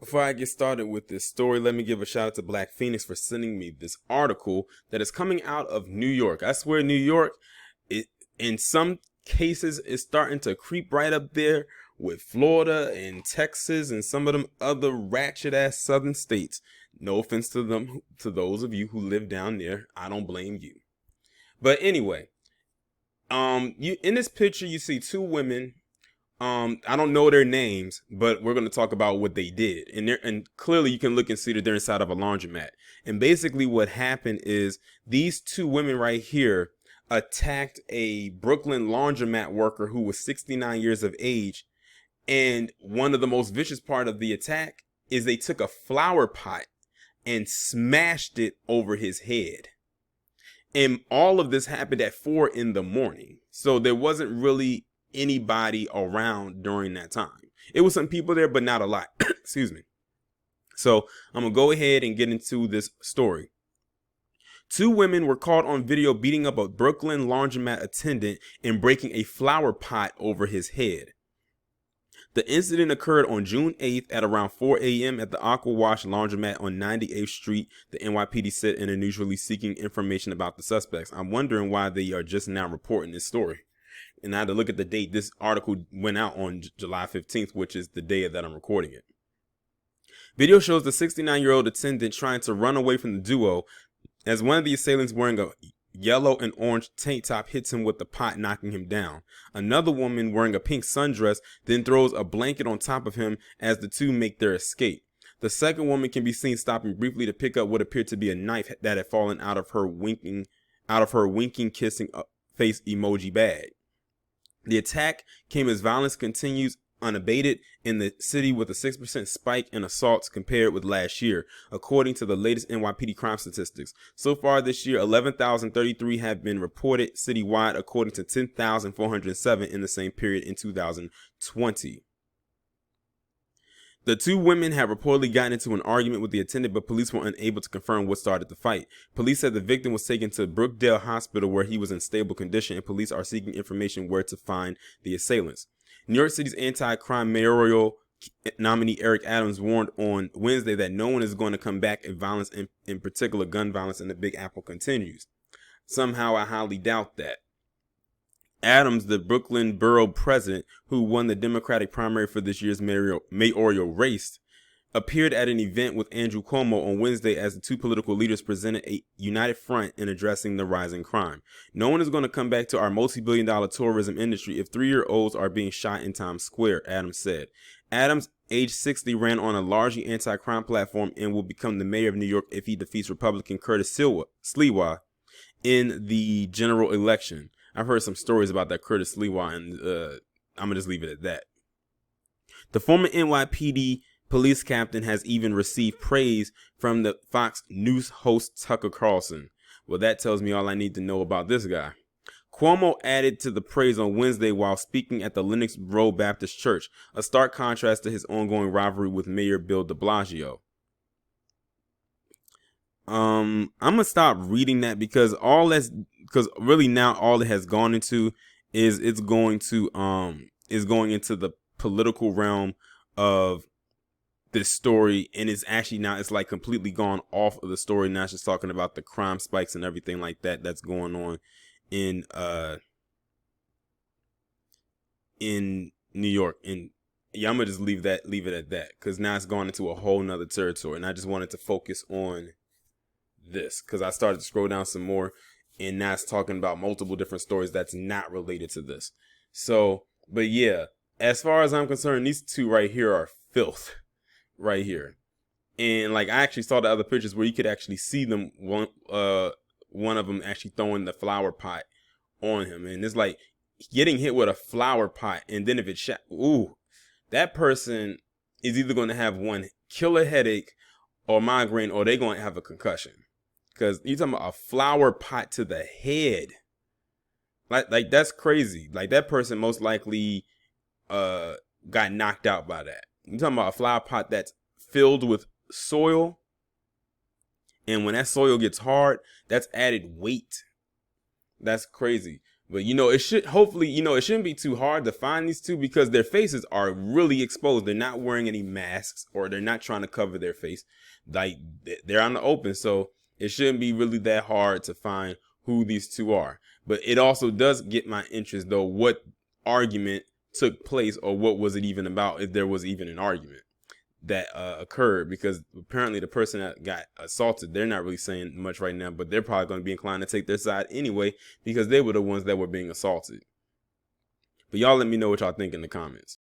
Before I get started with this story, let me give a shout out to Black Phoenix for sending me this article that is coming out of New York. I swear, New York, it in some cases is starting to creep right up there with Florida and Texas and some of them other ratchet ass southern states. No offense to them, to those of you who live down there. I don't blame you. But anyway, you in this picture you see two women. I don't know their names, but we're going to talk about what they did. And clearly you can look and see that they're inside of a laundromat. And basically what happened is these two women right here attacked a Brooklyn laundromat worker who was 69 years of age. And one of the most vicious part of the attack is they took a flower pot and smashed it over his head. And all of this happened at 4 in the morning. So there wasn't really anybody around during that time. It was some people there, but not a lot. Excuse me. So I'm gonna go ahead and get into this story. Two women were caught on video beating up a Brooklyn laundromat attendant and breaking a flower pot over his head. The incident occurred on June 8th at around 4 a.m. at the Aqua Wash laundromat on 98th Street, the NYPD said in a news release seeking information about the suspects. I'm wondering why they are just now reporting this story. And I had to look at the date. This article went out on July 15th, which is the day that I'm recording it. Video shows the 69-year-old attendant trying to run away from the duo as one of the assailants wearing a yellow and orange tank top hits him with the pot, knocking him down. Another woman wearing a pink sundress then throws a blanket on top of him as the two make their escape. The second woman can be seen stopping briefly to pick up what appeared to be a knife that had fallen out of her winking kissing face emoji bag. The attack came as violence continues unabated in the city with a 6% spike in assaults compared with last year, according to the latest NYPD crime statistics. So far this year, 11,033 have been reported citywide, according to 10,407 in the same period in 2020. The two women had reportedly gotten into an argument with the attendant, but police were unable to confirm what started the fight. Police said the victim was taken to Brookdale Hospital where he was in stable condition, and police are seeking information where to find the assailants. New York City's anti-crime mayoral nominee Eric Adams warned on Wednesday that no one is going to come back if violence, in particular gun violence in the Big Apple, continues. Somehow I highly doubt that. Adams, the Brooklyn borough president who won the Democratic primary for this year's mayoral race, appeared at an event with Andrew Cuomo on Wednesday as the two political leaders presented a united front in addressing the rising crime. No one is going to come back to our multi-billion-dollar tourism industry if 3-year-olds are being shot in Times Square, Adams said. Adams, age 60, ran on a largely anti-crime platform and will become the mayor of New York if he defeats Republican Curtis Sliwa in the general election. I've heard some stories about that Curtis Sliwa, and I'm going to just leave it at that. The former NYPD police captain has even received praise from the Fox News host Tucker Carlson. Well, that tells me all I need to know about this guy. Cuomo added to the praise on Wednesday while speaking at the Lenox Road Baptist Church, a stark contrast to his ongoing rivalry with Mayor Bill de Blasio. I'm gonna stop reading that because really now all it has gone into is going into the political realm of this story, and it's actually now it's like completely gone off of the story. Now it's just talking about the crime spikes and everything like that that's going on in New York. And yeah, I'm gonna just leave it at that because now it's gone into a whole nother territory, and I just wanted to focus on this because I started to scroll down some more, and now it's talking about multiple different stories that's not related to this. So, but yeah, as far as I'm concerned, these two right here are filth right here. And like, I actually saw the other pictures where you could actually see them, one of them actually throwing the flower pot on him. And it's like getting hit with a flower pot. And then if it that person is either going to have one killer headache or migraine, or they're going to have a concussion. Because you're talking about a flower pot to the head. Like that's crazy. Like that person most likely got knocked out by that. You're talking about a flower pot that's filled with soil. And when that soil gets hard, that's added weight. That's crazy. But it should hopefully, it shouldn't be too hard to find these two because their faces are really exposed. They're not wearing any masks, or they're not trying to cover their face. Like, they're on the open, so it shouldn't be really that hard to find who these two are. But it also does get my interest, though, what argument took place, or what was it even about, if there was even an argument that occurred, because apparently the person that got assaulted, they're not really saying much right now, but they're probably going to be inclined to take their side anyway, because they were the ones that were being assaulted. But y'all let me know what y'all think in the comments.